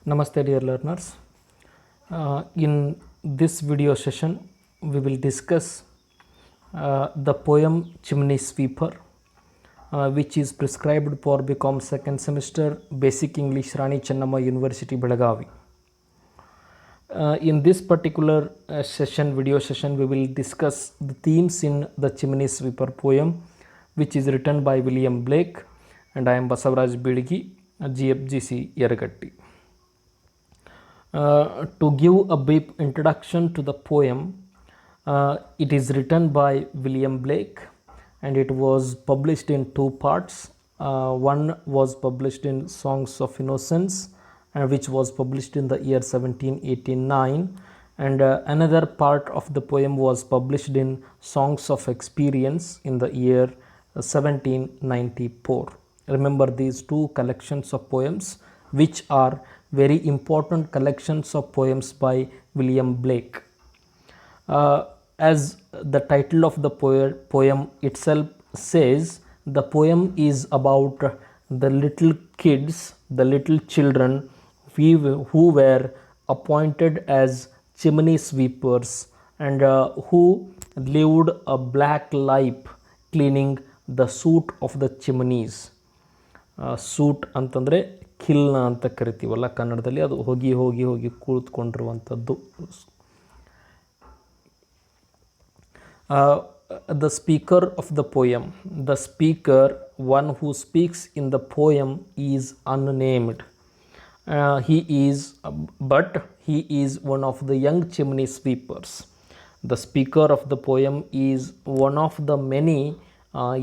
Namaste dear learners. In this video session we will discuss the poem Chimney Sweeper, which is prescribed for BCom second semester Basic English, Rani Chennamma University, Belagavi. In this particular video session we will discuss the themes in the Chimney Sweeper poem, which is written by William Blake, and I am Basavaraj Bidgi, GFGC Yeragatti. To give a brief introduction to the poem, it is written by William Blake and it was published in two parts. One was published in Songs of Innocence, which was published in the year 1789, and another part of the poem was published in Songs of Experience in the year 1794. Remember these two collections of poems, which are very important collections of poems by William Blake. As the title of the poem itself says, the poem is about the little kids, the little children who were appointed as chimney sweepers and who lived a black life cleaning the soot of the chimneys. Soot ಅಂತಂದರೆ ಖಿಲ್ನ ಅಂತ ಕರಿತೀವಲ್ಲ ಕನ್ನಡದಲ್ಲಿ, ಅದು ಹೋಗಿ ಹೋಗಿ ಹೋಗಿ ಕೂತ್ಕೊಂಡಿರುವಂಥದ್ದು. The speaker of the poem, the speaker, one who speaks in the poem, is unnamed. He is one of the young chimney sweepers. The speaker of the poem is one of the many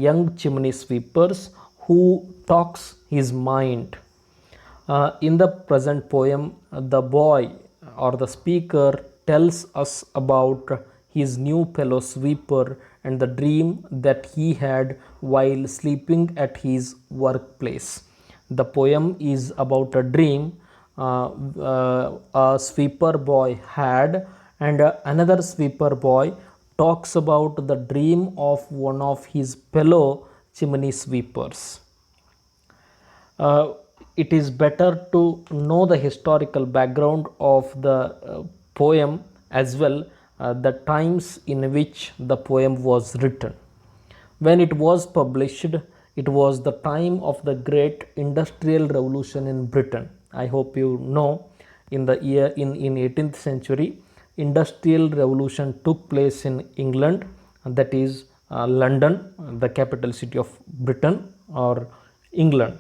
young chimney sweepers who talks his mind. In the present poem, the boy or the speaker tells us about his new fellow sweeper and the dream that he had while sleeping at his workplace. The poem is about a dream a sweeper boy had, and another sweeper boy talks about the dream of one of his fellow chimney sweepers. It is better to know the historical background of the poem as well, the times in which the poem was written. When it was published, it was the time of the great industrial revolution in Britain. I hope you know, in 18th century, industrial revolution took place in England, that is London, the capital city of Britain or England.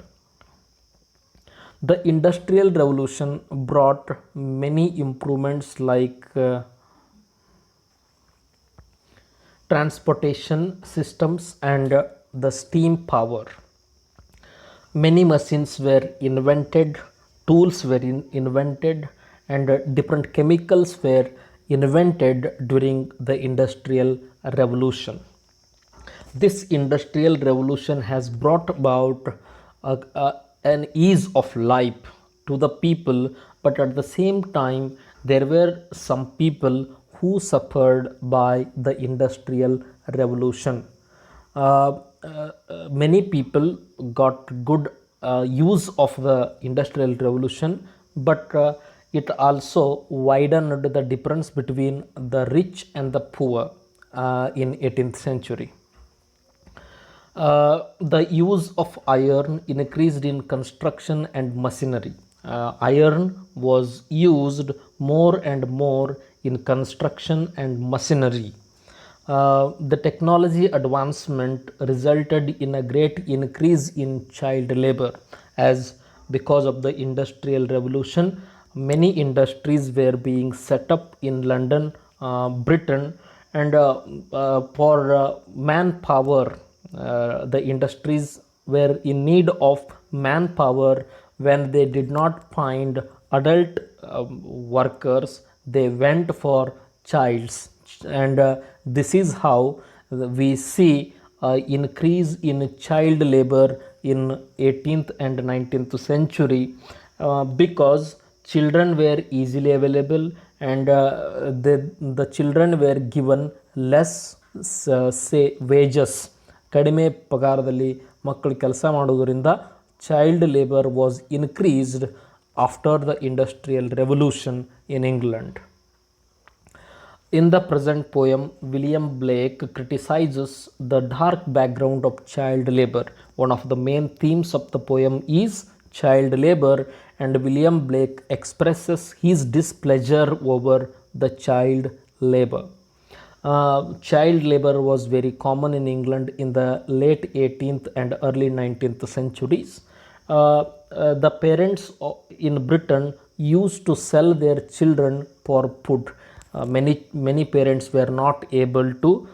The industrial revolution brought many improvements like transportation systems and the steam power. Many machines were invented, tools were invented, and different chemicals were invented during the industrial revolution. This industrial revolution has brought about an ease of life to the people, but at the same time there were some people who suffered by the industrial revolution. Many people got good use of the industrial revolution, but it also widened the difference between the rich and the poor in 18th century. The use of iron increased in construction and machinery. Iron was used more and more in construction and machinery. The technology advancement resulted in a great increase in child labor, as because of the industrial revolution many industries were being set up in London, Britain, and for manpower, the industries were in need of manpower. When they did not find adult workers, they went for childs, and this is how we see increase in child labor in 18th and 19th century, because children were easily available, and the children were given less say wages. ಕಡಿಮೆ ಪಗಾರದಲ್ಲಿ ಮಕ್ಕಳು ಕೆಲಸ ಮಾಡುವುದರಿಂದ child labour was increased after the Industrial Revolution in England. In the present poem, William Blake criticizes the dark background of child labor. One of the main themes of the poem is child labor, and William Blake expresses his displeasure over the child labor. Child labor was very common in England in the late 18th and early 19th centuries. The parents in Britain used to sell their children for food. Many parents were not able to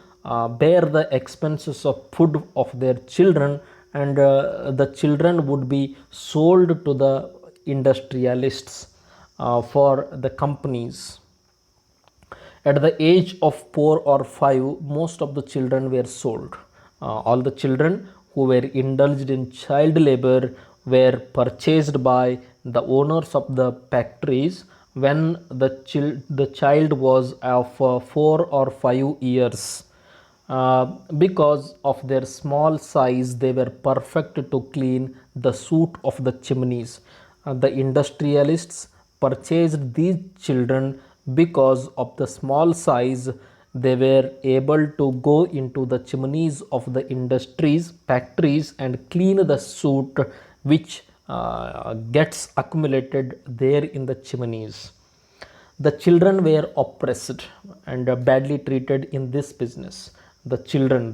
bear the expenses of food of their children, and the children would be sold to the industrialists for the companies. At the age of 4 or 5, most of the children were sold. All the children who were indulged in child labor were purchased by the owners of the factories when the child was of 4 or 5 years. Because of their small size, they were perfect to clean the soot of the chimneys. The industrialists purchased these children because of the small size. They were able to go into the chimneys of the industries, factories, and clean the soot which gets accumulated there in the chimneys. The children were oppressed and badly treated in this business. The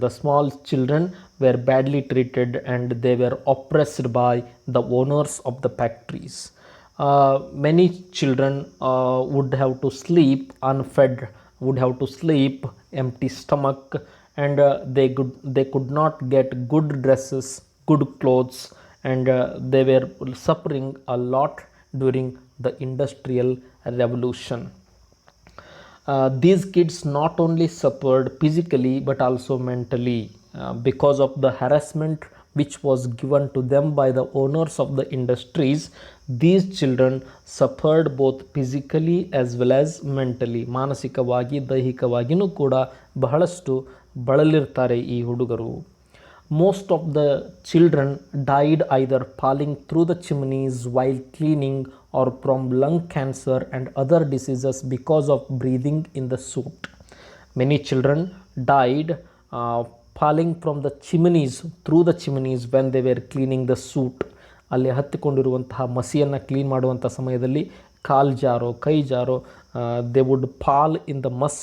small children were badly treated and they were oppressed by the owners of the factories. Many children would have to sleep unfed, would have to sleep empty stomach, and they could not get good dresses, good clothes, and they were suffering a lot during the Industrial Revolution. These kids not only suffered physically but also mentally because of the harassment which was given to them by the owners of the industries. These children suffered both physically as well as mentally. ಮಾನಸಿಕವಾಗಿ ದೈಹಿಕವಾಗಿಯೂ ಕೂಡ ಬಹಳಷ್ಟು ಬಳಲಿರ್ತಾರೆ ಈ ಹುಡುಗರು. Most of the children died either falling through the chimneys while cleaning or from lung cancer and other diseases because of breathing in the soot. Many children died falling from the chimneys, through the chimneys when they were cleaning the soot. ಅಲ್ಲಿ ಹತ್ತಿಕೊಂಡಿರುವಂತಹ ಮಸಿಯನ್ನು clean ಮಾಡುವಂಥ ಸಮಯದಲ್ಲಿ ಕಾಲು ಜಾರೋ ಕೈ ಜಾರೋ they would fall in the muss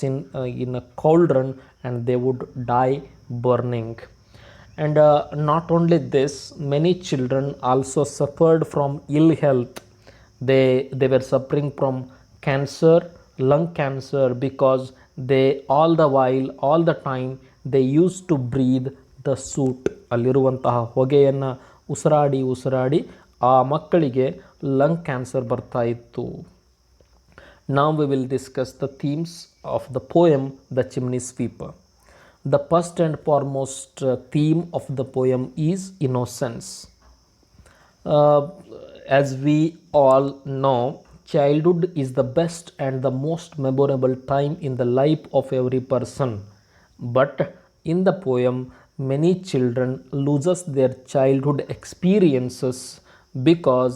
in a cauldron and they would die burning. And not only this, many children also suffered from ill health. They were suffering from cancer, lung cancer, because they all the time they used to breathe the soot. ಅಲ್ಲಿರುವಂತಹ ಹೊಗೆಯನ್ನು ಉಸಿರಾಡಿ ಆ ಮಕ್ಕಳಿಗೆ lung cancer ಬರ್ತಾ ಇತ್ತು. Now we will discuss the themes of the poem The Chimney Sweeper. The first and foremost theme of the poem is innocence. As we all know, childhood is the best and the most memorable time in the life of every person. But in the poem, many children loses their childhood experiences because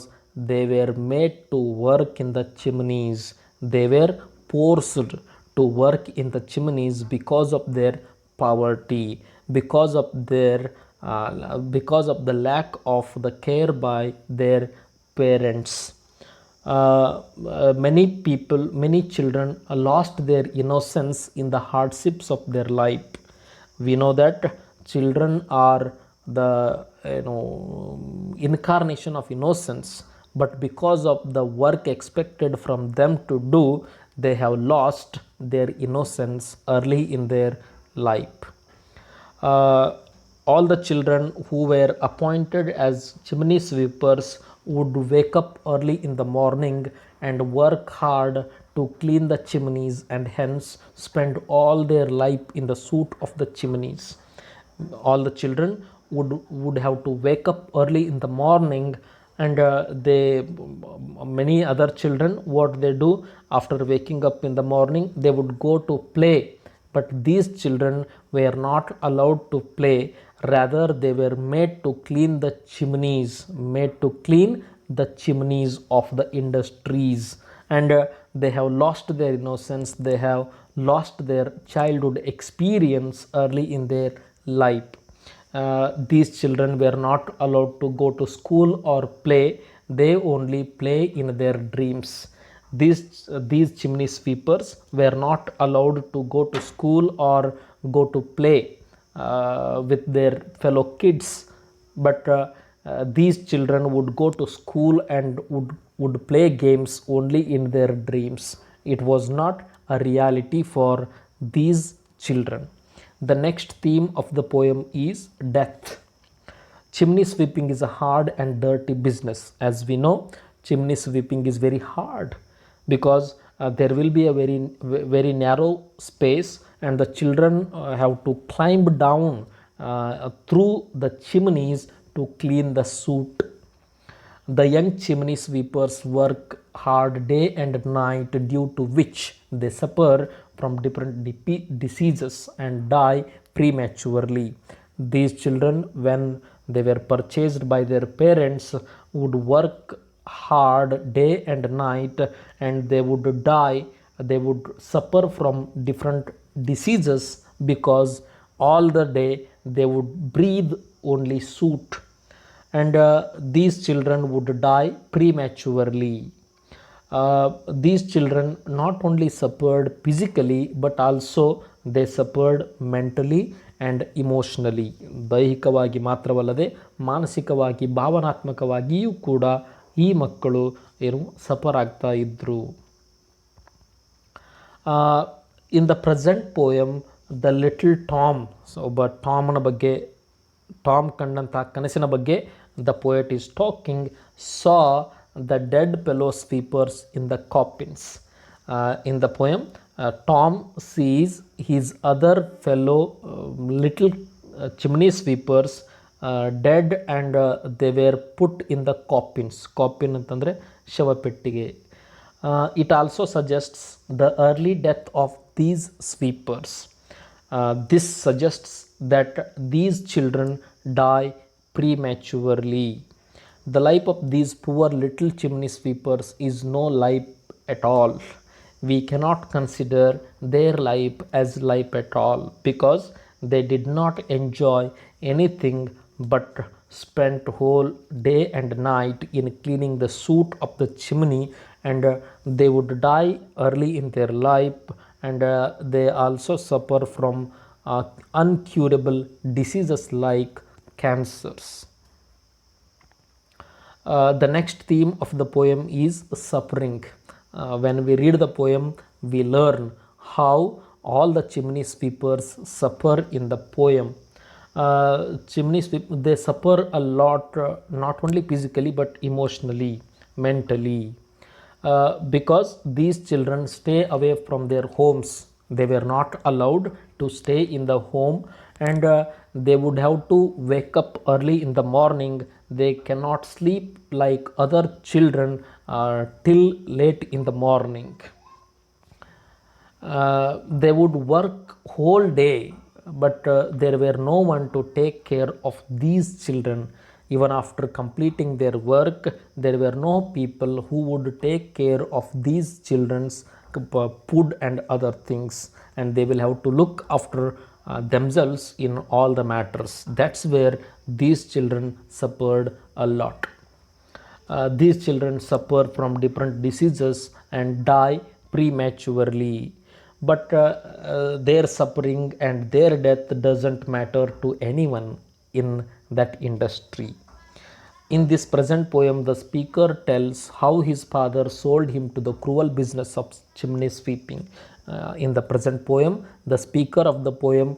they were made to work in the chimneys. They were forced to work in the chimneys because of their poverty, because of the lack of the care by their parents. Many children lost their innocence in the hardships of their life. We know that children are the incarnation of innocence, but because of the work expected from them to do, they have lost their innocence early in their life. All the children who were appointed as chimney sweepers would wake up early in the morning and work hard to clean the chimneys and hence spend all their life in the soot of the chimneys. All the children would have to wake up early in the morning, and many other children, what they do after waking up in the morning, they would go to play. But these children were not allowed to play, rather they were made to clean the chimneys, made to clean the chimneys of the industries, and they have lost their innocence, they have lost their childhood experience early in their life. These children were not allowed to go to school or play, they only play in their dreams. These chimney sweepers were not allowed to go to school or go to play with their fellow kids, but these children would go to school and would play games only in their dreams. It was not a reality for these children. The next theme of the poem is death. Chimney sweeping is a hard and dirty business. As we know, chimney sweeping is very hard because there will be a very narrow space, and the children have to climb down through the chimneys to clean the soot. The young chimney sweepers work hard day and night, due to which they suffer from different diseases and die prematurely. These children, when they were purchased by their parents, would work hard day and night, and they would die, they would suffer from different diseases because all the day they would breathe only soot, and these children would die prematurely. These children not only suffered physically but also they suffered mentally and emotionally. ದೈಹಿಕವಾಗಿ ಮಾತ್ರವಲ್ಲದೆ ಮಾನಸಿಕವಾಗಿ ಭಾವನಾತ್ಮಕವಾಗಿಯೂ ಕೂಡ ಈ ಮಕ್ಕಳು ಏನು suffer ಆಗ್ತಾ ಇದ್ದರು. In the present poem, the little Tom, so ಒಬ್ಬ ಟಾಮ್ನ ಬಗ್ಗೆ, ಟಾಮ್ ಕಂಡಂಥ ಕನಸಿನ ಬಗ್ಗೆ the poet is talking, saw the dead fellow sweepers in the coffins. In the poem, Tom sees his other fellow little chimney sweepers dead, and they were put in the coffins. Coffin ಅಂತಂದರೆ ಶವಪೆಟ್ಟಿಗೆ. It also suggests the early death of these sweepers. This suggests that these children die prematurely. The life of these poor little chimney sweepers is no life at all. We cannot consider their life as life at all because they did not enjoy anything but spent whole day and night in cleaning the soot of the chimney, and they would die early in their life, and they also suffer from uncurable diseases like cancers. The next theme of the poem is suffering. When we read the poem, we learn how all the chimney sweepers suffer in the poem. Chimney sweep, they suffer a lot, not only physically but emotionally, mentally, because these children stay away from their homes. They were not allowed to stay in the home, and they would have to wake up early in the morning. They cannot sleep like other children till late in the morning. They would work whole day, but there were no one to take care of these children. Even after completing their work, there were no people who would take care of these children's food and other things, and they will have to look after themselves in all the matters. That's where these children suffered a lot. These children suffer from different diseases and die prematurely, but their suffering and their death doesn't matter to anyone in that industry. In this present poem, the speaker tells how his father sold him to the cruel business of chimney sweeping. In the present poem, the speaker of the poem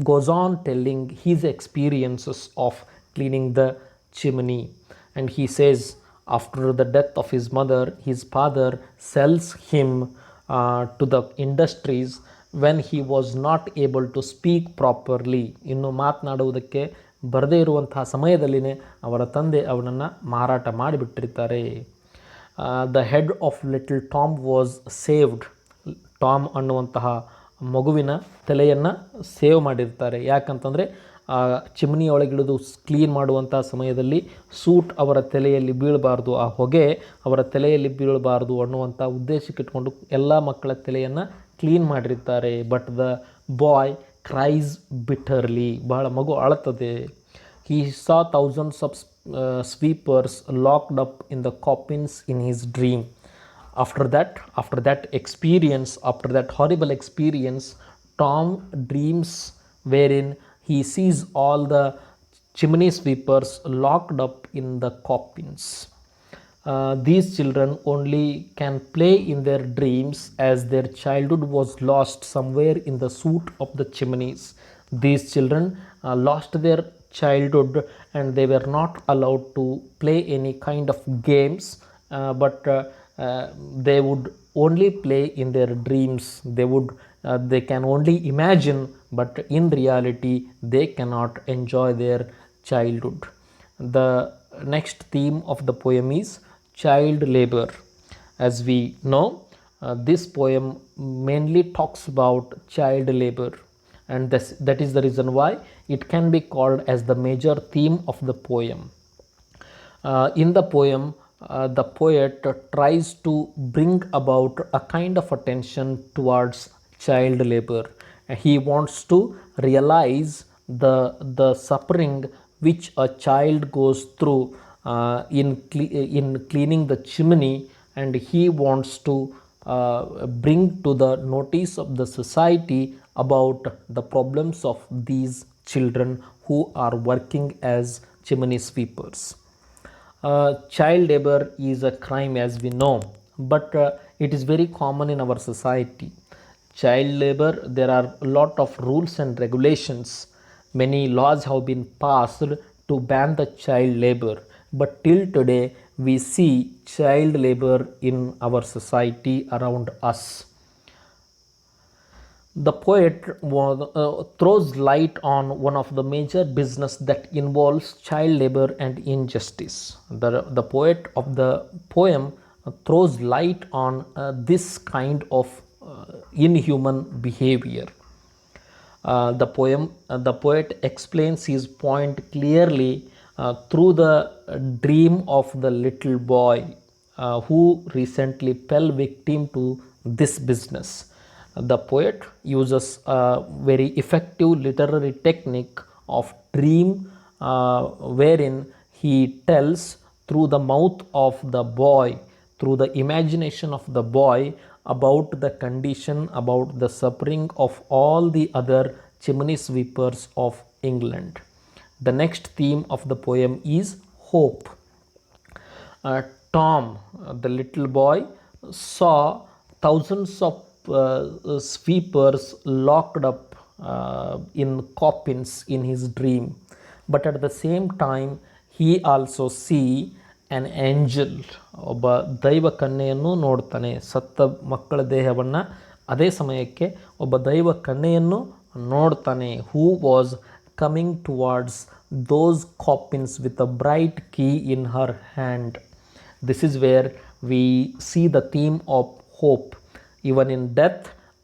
goes on telling his experiences of cleaning the chimney, and he says after the death of his mother, his father sells him to the industries when he was not able to speak properly. ಇನ್ನು ಮಾತನಾಡುವುದಕ್ಕೆ ಬರದೇ ಇರುವಂತಹ ಸಮಯದಲ್ಲಿನೇ ಅವರ ತಂದೆ ಅವನನ್ನು ಮಾರಾಟ ಮಾಡಿಬಿಟ್ಟಿರ್ತಾರೆ. The head of little Tom was saved. Tom ಅನ್ನುವಂತಹ ಮಗುವಿನ ತಲೆಯನ್ನು ಸೇವ್ ಮಾಡಿರ್ತಾರೆ. ಯಾಕಂತಂದರೆ ಚಿಮ್ನಿ ಒಳಗಿಳಿದು ಕ್ಲೀನ್ ಮಾಡುವಂಥ ಸಮಯದಲ್ಲಿ ಸೂಟ್ ಅವರ ತಲೆಯಲ್ಲಿ ಬೀಳಬಾರ್ದು, ಆ ಹೊಗೆ ಅವರ ತಲೆಯಲ್ಲಿ ಬೀಳಬಾರ್ದು ಅನ್ನುವಂಥ ಉದ್ದೇಶಕ್ಕೆ ಇಟ್ಕೊಂಡು ಎಲ್ಲ ಮಕ್ಕಳ ತಲೆಯನ್ನು ಕ್ಲೀನ್ ಮಾಡಿರ್ತಾರೆ. ಬಟ್ ದ ಬಾಯ್ ಕ್ರೈಸ್ ಬಿಟರ್ಲಿ, ಬಹಳ ಮಗು ಅಳುತ್ತದೆ. He saw thousands of sweepers locked up in the coffins in his dream. After that experience, after that horrible experience, Tom dreams wherein he sees all the chimney sweepers locked up in the coffins. These children only can play in their dreams as their childhood was lost somewhere in the soot of the chimneys. These children lost their childhood and they were not allowed to play any kind of games, but they would only play in their dreams. They can only imagine, but in reality they cannot enjoy their childhood. The next theme of the poem is child labor. As we know, this poem mainly talks about child labor, and that is the reason why it can be called as the major theme of the poem. In the poem, the poet tries to bring about a kind of attention towards child labor. He wants to realize the suffering which a child goes through in cleaning the chimney, and he wants to bring to the notice of the society about the problems of these children who are working as chimney sweepers. Child labor is a crime, as we know, but it is very common in our society. Child labor, there are a lot of rules and regulations. Many laws have been passed to ban the child labor, but till today we see child labor in our society around us. The poet throws light on one of the major business that involves child labor and injustice. The poet of the poem throws light on this kind of inhuman behavior. The poet explains his point clearly through the dream of the little boy who recently fell victim to this business. The poet uses a very effective literary technique of dream, wherein he tells through the mouth of the boy, through the imagination of the boy, about the condition, about the suffering of all the other chimney sweepers of England. The next theme of the poem is hope. Tom, the little boy, saw thousands of sweepers locked up in coffins in his dream, but at the same time he also see an angel. ಒಬ್ಬ ದೈವ ಕನ್ಯೆಯನ್ನು ನೋಡ್ತಾನೆ. ಸತ್ತ ಮಕ್ಕಳ ದೇಹವನ್ನು ಅದೇ ಸಮಯಕ್ಕೆ ಒಬ್ಬ ದೈವ ಕನ್ಯೆಯನ್ನು ನೋಡ್ತಾನೆ, who was coming towards those coffins with a bright key in her hand. This is where we see the theme of hope. Even in death,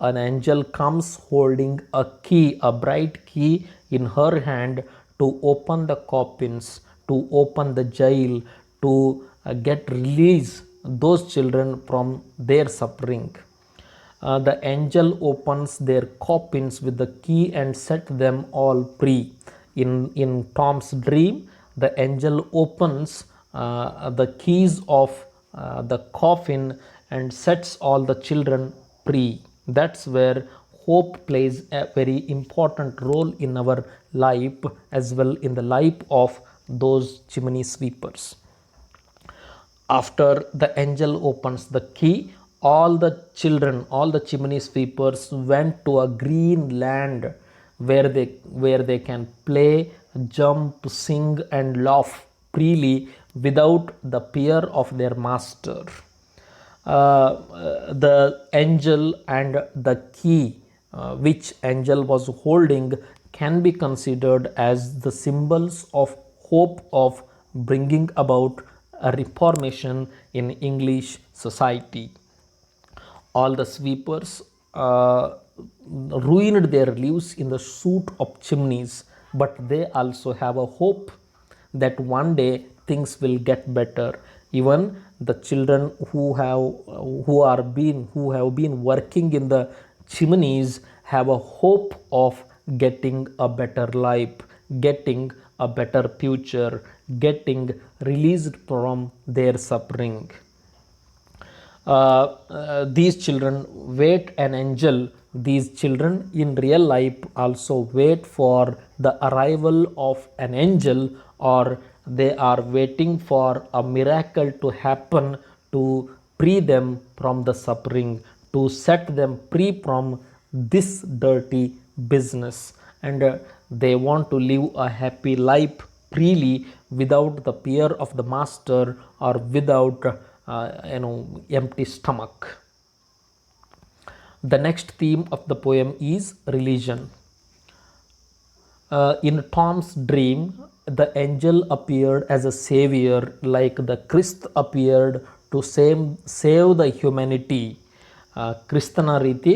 an angel comes holding a key, a bright key in her hand, to open the coffins, to open the jail, to get release those children from their suffering. The angel opens their coffins with the key and set them all free. In Tom's dream, the angel opens the keys of the coffin and sets all the children free. That's where hope plays a very important role in our life, as well in the life of those chimney sweepers. After the angel opens the key, all the children, all the chimney sweepers went to a green land where they can play, jump, sing and laugh freely without the fear of their master. The angel and the key which angel was holding can be considered as the symbols of hope of bringing about a reformation in English society. All the sweepers ruined their lives in the soot of chimneys. but they also have a hope that one day things will get better. Even the children who have been working in the chimneys have a hope of getting a better life, getting a better future, getting released from their suffering. These children wait an angel. These children in real life also wait for the arrival of an angel, or they are waiting for a miracle to happen to free them from the suffering, to set them free from this dirty business, and they want to live a happy life freely without the fear of the master, or without empty stomach. The next theme of the poem is religion. In Tom's dream, the angel appeared as a savior, like the Christ appeared to save the humanity. ಕ್ರಿಸ್ತನ ರೀತಿ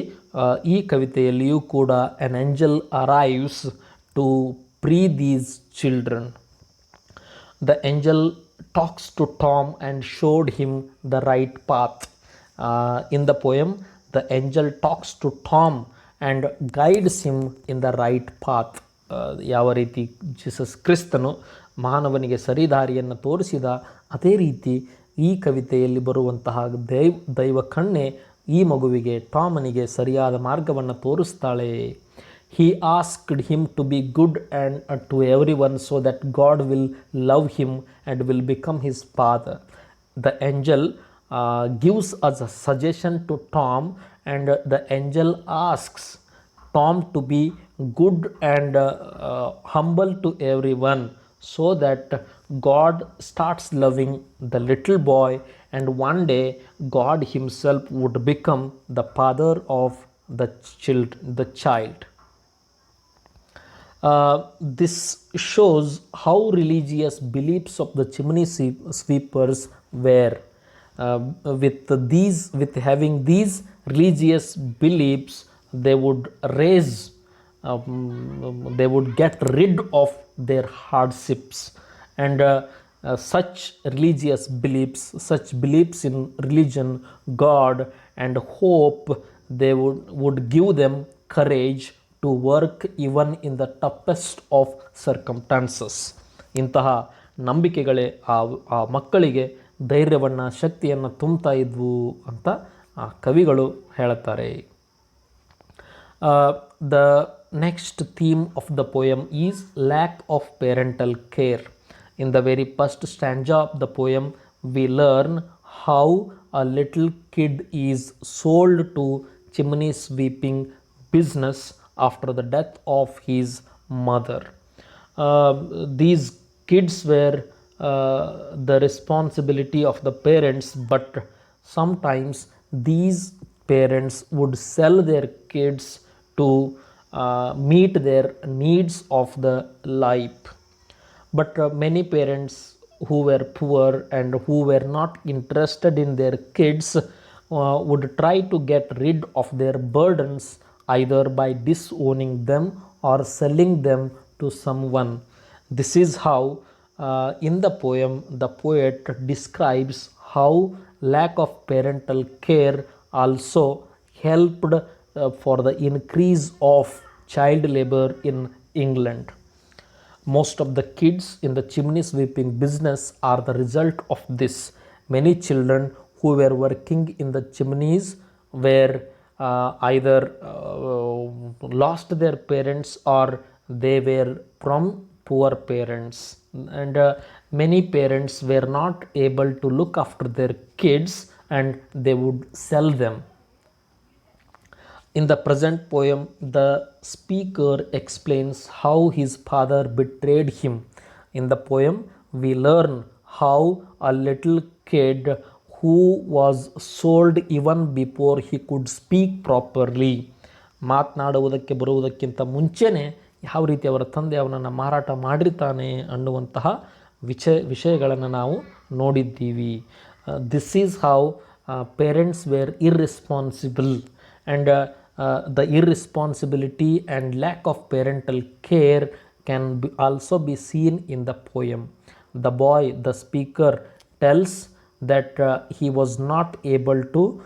ಈ ಕವಿತೆಯಲ್ಲಿಯೂ ಕೂಡ an angel arrives to free these children. The angel talks to Tom and showed him the right path. In the poem, the angel talks to Tom and guides him in the right path. ಯಾವ ರೀತಿ Jesus ಕ್ರಿಸ್ತನು ಮಾನವನಿಗೆ ಸರಿದಾರಿಯನ್ನು ತೋರಿಸಿದ, ಅದೇ ರೀತಿ ಈ ಕವಿತೆಯಲ್ಲಿ ಬರುವಂತಹ ದೈವ ಕಣ್ಣೆ ಈ ಮಗುವಿಗೆ, ಟಾಮನಿಗೆ ಸರಿಯಾದ ಮಾರ್ಗವನ್ನು ತೋರಿಸ್ತಾಳೆ. He asked him to be good and to everyone so that God will love him and will become his father. The angel gives us a suggestion to Tom, and the angel asks Tom to be good and humble to everyone, so that God starts loving the little boy, and one day God himself would become the father of the child. This shows how religious beliefs of the chimney sweepers were. With having these religious beliefs, they would they would get rid of their hardships, and such religious beliefs, such beliefs in religion, God, and hope, they would give them courage to work even in the toughest of circumstances. ಇಂತಹ ನಂಬಿಕೆಗಳೇ ಆ ಮಕ್ಕಳಿಗೆ ಧೈರ್ಯವನ್ನು, ಶಕ್ತಿಯನ್ನು ತುಂಬ್ತಾ ಇದ್ವು ಅಂತ ಕವಿಗಳು ಹೇಳುತ್ತಾರೆ. The next theme of the poem is lack of parental care. In the very first stanza of the poem, we learn how a little kid is sold to chimney sweeping business after the death of his mother. These kids were the responsibility of the parents, but sometimes these parents would sell their kids to meet their needs of the life. But many parents who were poor and who were not interested in their kids would try to get rid of their burdens, either by disowning them or selling them to someone. This is how in the poem the poet describes how lack of parental care also helped for the increase of child labor in England. Most of the kids in the chimney sweeping business are the result of this. Many children who were working in the chimneys were either lost their parents, or they were from poor parents, and many parents were not able to look after their kids, and they would sell them. In the present poem, the speaker explains how his father betrayed him. In the poem, we learn how a little kid who was sold even before he could speak properly, ಮಾತನಾಡುವುದಕ್ಕೆ ಬರುವುದಕ್ಕಿಂತ ಮುಂಚೆನೇ ಯಾವ ರೀತಿ ಅವರ ತಂದೆ ಅವನನ್ನು ಮಾರಾಟ ಮಾಡಿರ್ತಾನೆ ಅನ್ನುವಂತಹ ವಿಷಯಗಳನ್ನು ನಾವು ನೋಡಿದ್ದೀವಿ. This is how parents were irresponsible, and the irresponsibility and lack of parental care also be seen in the poem. The boy, the speaker, tells that he was not able to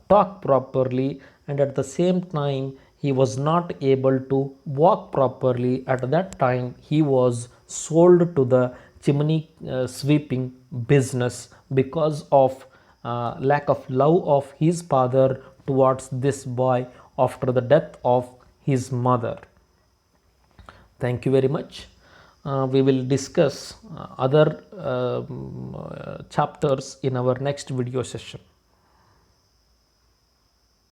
talk properly, and at the same time he was not able to walk properly. At that time he was sold to the chimney sweeping business because of lack of love of his father towards this boy after the death of his mother. Thank you very much. We will discuss other chapters in our next video session.